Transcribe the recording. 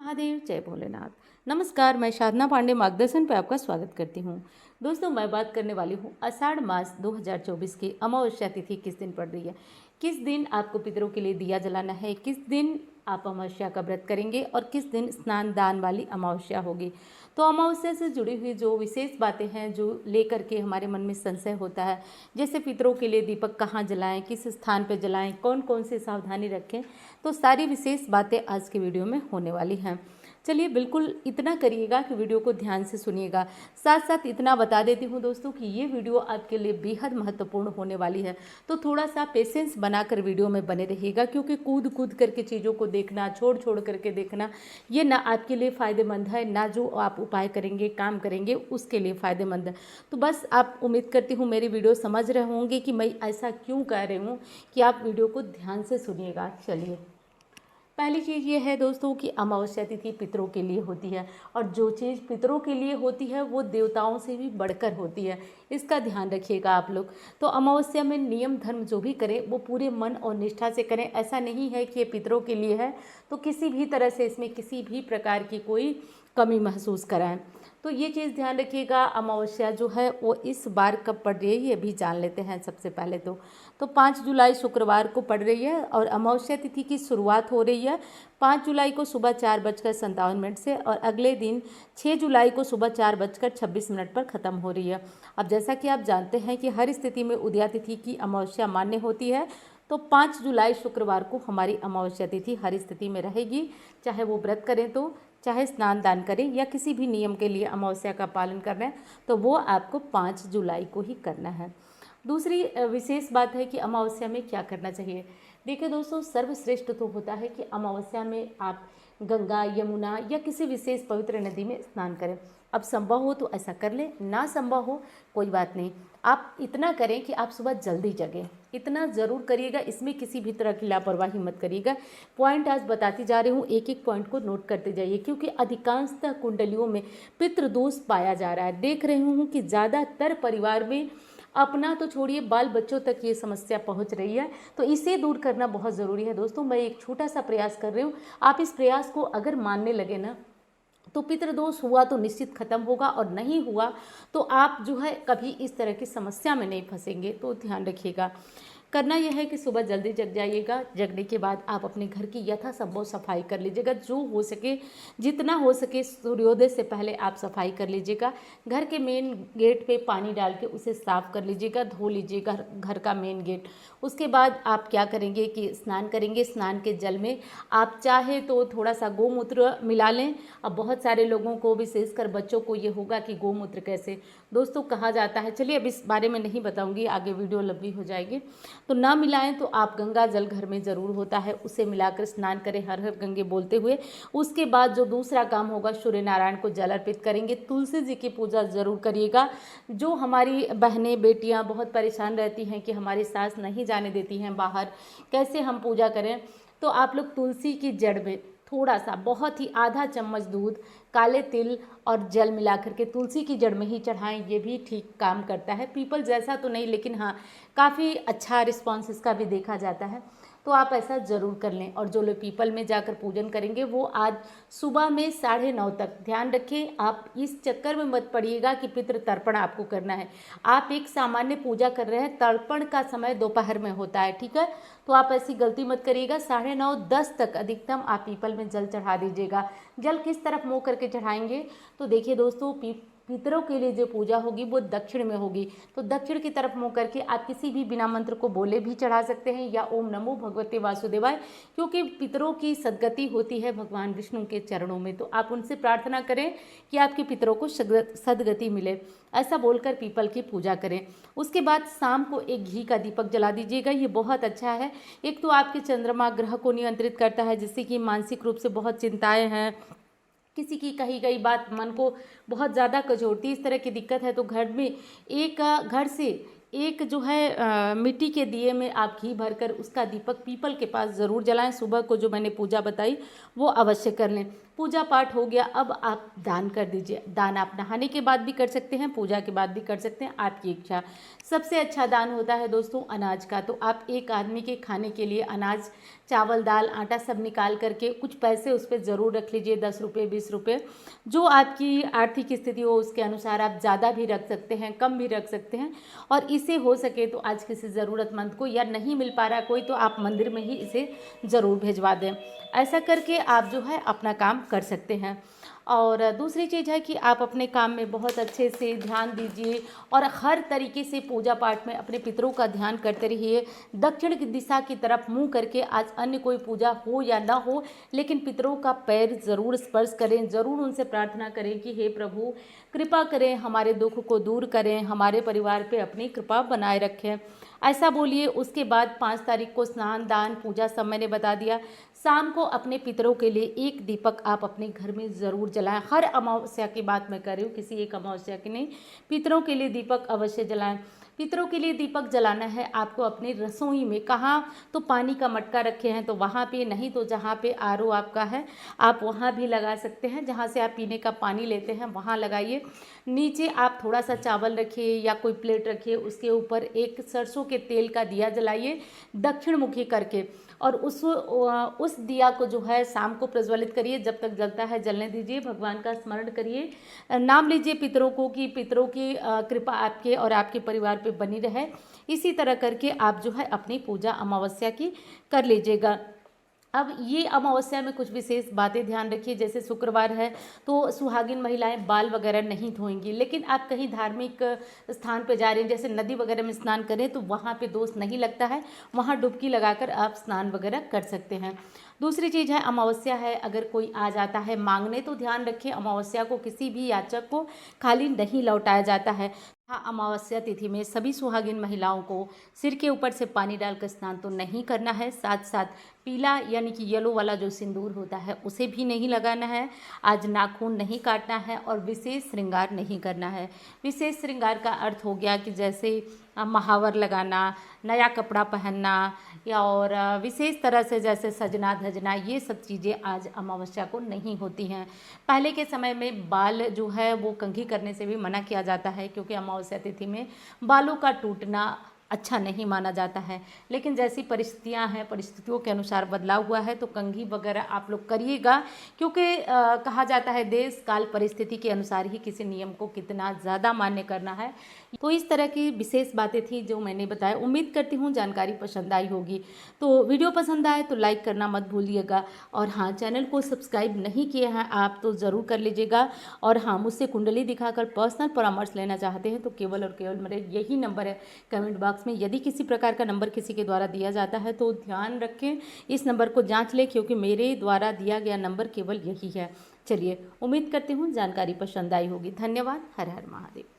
महादेव, जय भोलेनाथ। नमस्कार, मैं साधना पांडे मार्गदर्शन पे आपका स्वागत करती हूँ। दोस्तों, मैं बात करने वाली हूँ आषाढ़ मास 2024 की अमावस्या तिथि किस दिन पड़ रही है, किस दिन आपको पितरों के लिए दिया जलाना है, किस दिन आप अमावस्या का व्रत करेंगे और किस दिन स्नान दान वाली अमावस्या होगी। तो अमावस्या से जुड़ी हुई जो विशेष बातें हैं जो लेकर के हमारे मन में संशय होता है, जैसे पितरों के लिए दीपक कहाँ जलाएं, किस स्थान पर जलाएं, कौन कौन सी सावधानी रखें, तो सारी विशेष बातें आज के वीडियो में होने वाली हैं। चलिए, बिल्कुल इतना करिएगा कि वीडियो को ध्यान से सुनिएगा। साथ साथ इतना बता देती हूँ दोस्तों कि ये वीडियो आपके लिए बेहद महत्वपूर्ण होने वाली है, तो थोड़ा सा पेशेंस बनाकर वीडियो में बने रहिएगा, क्योंकि कूद कूद करके चीज़ों को देखना, छोड़ छोड़ करके देखना, ये ना आपके लिए फ़ायदेमंद है, ना जो आप उपाय करेंगे, काम करेंगे उसके लिए फ़ायदेमंद है। तो बस आप, उम्मीद करती हूँ मेरी वीडियो समझ रहे होंगे कि मैं ऐसा क्यों कह रही हूँ कि आप वीडियो को ध्यान से सुनिएगा। चलिए, पहली चीज़ ये है दोस्तों कि अमावस्या तिथि पितरों के लिए होती है, और जो चीज़ पितरों के लिए होती है वो देवताओं से भी बढ़कर होती है, इसका ध्यान रखिएगा आप लोग। तो अमावस्या में नियम धर्म जो भी करें वो पूरे मन और निष्ठा से करें। ऐसा नहीं है कि ये पितरों के लिए है तो किसी भी तरह से इसमें किसी भी प्रकार की कोई कमी महसूस कराएं। तो ये चीज़ ध्यान रखिएगा। अमावस्या जो है वो इस बार कब पड़ रही है ये भी जान लेते हैं। सबसे पहले तो 5 जुलाई शुक्रवार को पड़ रही है, और अमावस्या तिथि की शुरुआत हो रही है 5 जुलाई को सुबह 4:57 से, और अगले दिन 6 जुलाई को सुबह 4:26 पर ख़त्म हो रही है। अब जैसा कि आप जानते हैं कि हर स्थिति में उदया तिथि की अमावस्या मान्य होती है, तो 5 जुलाई शुक्रवार को हमारी अमावस्या तिथि हर स्थिति में रहेगी, चाहे वो व्रत करें तो, चाहे स्नान दान करें, या किसी भी नियम के लिए अमावस्या का पालन करना है तो वो आपको 5 जुलाई को ही करना है। दूसरी विशेष बात है कि अमावस्या में क्या करना चाहिए। देखिए दोस्तों, सर्वश्रेष्ठ तो होता है कि अमावस्या में आप गंगा, यमुना या किसी विशेष पवित्र नदी में स्नान करें। अब संभव हो तो ऐसा कर लें, ना संभव हो कोई बात नहीं। आप इतना करें कि आप सुबह जल्दी जगें, इतना ज़रूर करिएगा। इसमें किसी भी तरह की लापरवाही मत करिएगा। पॉइंट आज बताती जा रही हूँ, एक एक पॉइंट को नोट करते जाइए, क्योंकि अधिकांशतः कुंडलियों में पितृदोष पाया जा रहा है। देख रही हूँ कि ज़्यादातर परिवार में, अपना तो छोड़िए, बाल बच्चों तक ये समस्या पहुंच रही है। तो इसे दूर करना बहुत ज़रूरी है दोस्तों। मैं एक छोटा सा प्रयास कर रही हूँ, आप इस प्रयास को अगर मानने लगे ना, तो पितृदोष हुआ तो निश्चित खत्म होगा, और नहीं हुआ तो आप जो है कभी इस तरह की समस्या में नहीं फंसेंगे। तो ध्यान रखिएगा। करना यह है कि सुबह जल्दी जग जाइएगा। जगने के बाद आप अपने घर की यथासंभव सफाई कर लीजिएगा, जो हो सके, जितना हो सके सूर्योदय से पहले आप सफाई कर लीजिएगा। घर के मेन गेट पे पानी डाल के उसे साफ कर लीजिएगा, धो लीजिएगा घर का मेन गेट। उसके बाद आप क्या करेंगे कि स्नान करेंगे। स्नान के जल में आप चाहे तो थोड़ा सा गोमूत्र मिला लें। अब बहुत सारे लोगों को, विशेषकर बच्चों को, ये होगा कि गोमूत्र कैसे दोस्तों कहा जाता है। चलिए, अब इस बारे में नहीं बताऊंगी, आगे वीडियो लंबी हो जाएगी। तो ना मिलाएं तो आप गंगा जल घर में ज़रूर होता है, उसे मिलाकर स्नान करें हर हर गंगे बोलते हुए। उसके बाद जो दूसरा काम होगा, सूर्य नारायण को जल अर्पित करेंगे। तुलसी जी की पूजा ज़रूर करिएगा। जो हमारी बहनें, बेटियां बहुत परेशान रहती हैं कि हमारी सास नहीं जाने देती हैं बाहर, कैसे हम पूजा करें, तो आप लोग तुलसी की जड़ में थोड़ा सा, बहुत ही आधा चम्मच दूध, काले तिल और जल मिला करके तुलसी की जड़ में ही चढ़ाएं। ये भी ठीक काम करता है। पीपल जैसा तो नहीं, लेकिन हाँ, काफ़ी अच्छा रिस्पॉन्स इसका भी देखा जाता है। तो आप ऐसा ज़रूर कर लें। और जो लोग पीपल में जाकर पूजन करेंगे वो आज सुबह में 9:30 तक, ध्यान रखें, आप इस चक्कर में मत पड़िएगा कि पितृ तर्पण आपको करना है। आप एक सामान्य पूजा कर रहे हैं, तर्पण का समय दोपहर में होता है, ठीक है। तो आप ऐसी गलती मत करिएगा। 9:30-10 तक अधिकतम आप पीपल में जल चढ़ा दीजिएगा। जल किस तरफ मुँह करके चढ़ाएंगे, तो देखिए दोस्तों, पितरों के लिए जो पूजा होगी वो दक्षिण में होगी, तो दक्षिण की तरफ मुँह करके आप किसी भी बिना मंत्र को बोले भी चढ़ा सकते हैं, या ओम नमो भगवते वासुदेवाय, क्योंकि पितरों की सदगति होती है भगवान विष्णु के चरणों में। तो आप उनसे प्रार्थना करें कि आपके पितरों को सदगति मिले, ऐसा बोलकर पीपल की पूजा करें। उसके बाद शाम को एक घी का दीपक जला दीजिएगा। ये बहुत अच्छा है। एक तो आपके चंद्रमा ग्रह को नियंत्रित करता है, जिससे कि मानसिक रूप से बहुत चिंताएँ हैं, किसी की कही गई बात मन को बहुत ज़्यादा कचोटती, इस तरह की दिक्कत है, तो घर में घर से एक जो है मिट्टी के दिए में आप घी भरकर उसका दीपक पीपल के पास ज़रूर जलाएं। सुबह को जो मैंने पूजा बताई वो अवश्य कर लें। पूजा पाठ हो गया, अब आप दान कर दीजिए। दान आप नहाने के बाद भी कर सकते हैं, पूजा के बाद भी कर सकते हैं, आपकी इच्छा। सबसे अच्छा दान होता है दोस्तों अनाज का। तो आप एक आदमी के खाने के लिए अनाज, चावल, दाल, आटा सब निकाल करके कुछ पैसे उस पर ज़रूर रख लीजिए, 10 रुपये, 20 रुपये, जो आपकी आर्थिक स्थिति हो उसके अनुसार आप ज़्यादा भी रख सकते हैं, कम भी रख सकते हैं। और इसे हो सके तो आज किसी ज़रूरतमंद को, या नहीं मिल पा रहा कोई, तो आप मंदिर में ही इसे ज़रूर भिजवा दें। ऐसा करके आप जो है अपना काम कर सकते हैं। और दूसरी चीज़ है कि आप अपने काम में बहुत अच्छे से ध्यान दीजिए और हर तरीके से पूजा पाठ में अपने पितरों का ध्यान करते रहिए। दक्षिण की दिशा की तरफ मुंह करके, आज अन्य कोई पूजा हो या ना हो, लेकिन पितरों का पैर ज़रूर स्पर्श करें, ज़रूर उनसे प्रार्थना करें कि हे प्रभु कृपा करें, हमारे दुख को दूर करें, हमारे परिवार पे अपनी कृपा बनाए रखें, ऐसा बोलिए। उसके बाद 5 तारीख को स्नान, दान, पूजा सब मैंने बता दिया। शाम को अपने पितरों के लिए एक दीपक आप अपने घर में ज़रूर जलाएं। हर अमावस्या की बात मैं कर रही हूँ, किसी एक अमावस्या की नहीं, पितरों के लिए दीपक अवश्य जलाएं। पितरों के लिए दीपक जलाना है आपको अपनी रसोई में। कहाँ? तो पानी का मटका रखे हैं तो वहाँ पे, नहीं तो जहाँ पे आरओ आपका है आप वहाँ भी लगा सकते हैं, जहाँ से आप पीने का पानी लेते हैं वहाँ लगाइए। नीचे आप थोड़ा सा चावल रखिए या कोई प्लेट रखिए, उसके ऊपर एक सरसों के तेल का दिया जलाइए दक्षिण मुखी करके, और उस दिया को जो है शाम को प्रज्वलित करिए, जब तक जलता है जलने दीजिए। भगवान का स्मरण करिए, नाम लीजिए पितरों को कि पितरों की कृपा आपके और आपके परिवार पे बनी रहे। इसी तरह करके आप जो है अपनी पूजा अमावस्या की कर लीजिएगा। अब ये अमावस्या में कुछ विशेष बातें ध्यान रखिए, जैसे शुक्रवार है तो सुहागिन महिलाएं बाल वगैरह नहीं धोएंगी, लेकिन आप कहीं धार्मिक स्थान पर जा रहे हैं, जैसे नदी वगैरह में स्नान करें, तो वहाँ पे दोष नहीं लगता है, वहाँ डुबकी लगाकर आप स्नान वगैरह कर सकते हैं। दूसरी चीज़ है, अमावस्या है, अगर कोई आ जाता है मांगने तो ध्यान रखें, अमावस्या को किसी भी याचक को खाली नहीं लौटाया जाता है। हाँ, अमावस्या तिथि में सभी सुहागिन महिलाओं को सिर के ऊपर से पानी डालकर स्नान तो नहीं करना है, साथ साथ पीला यानी कि येलो वाला जो सिंदूर होता है उसे भी नहीं लगाना है। आज नाखून नहीं काटना है और विशेष श्रृंगार नहीं करना है। विशेष श्रृंगार का अर्थ हो गया कि जैसे महावर लगाना, नया कपड़ा पहनना, या और विशेष तरह से जैसे सजना धजना, ये सब चीज़ें आज अमावस्या को नहीं होती हैं। पहले के समय में बाल जो है वो कंघी करने से भी मना किया जाता है, क्योंकि अमावस्या तिथि में बालों का टूटना अच्छा नहीं माना जाता है। लेकिन जैसी परिस्थितियां हैं, परिस्थितियों के अनुसार बदलाव हुआ है, तो कंघी वगैरह आप लोग करिएगा, क्योंकि कहा जाता है देश काल परिस्थिति के अनुसार ही किसी नियम को कितना ज़्यादा मान्य करना है। तो इस तरह की विशेष बातें थी जो मैंने बताया। उम्मीद करती हूँ जानकारी पसंद आई होगी। तो वीडियो पसंद आए तो लाइक करना मत भूलिएगा, और हाँ, चैनल को सब्सक्राइब नहीं किए हैं आप तो ज़रूर कर लीजिएगा। और हाँ, मुझसे कुंडली दिखाकर पर्सनल परामर्श लेना चाहते हैं तो केवल और केवल मेरे यही नंबर है कमेंट बॉक्स में। यदि किसी प्रकार का नंबर किसी के द्वारा दिया जाता है तो ध्यान रखें, इस नंबर को जांच लें, क्योंकि मेरे द्वारा दिया गया नंबर केवल यही है। चलिए, उम्मीद करती हूँ जानकारी पसंद आई होगी। धन्यवाद। हर हर महादेव।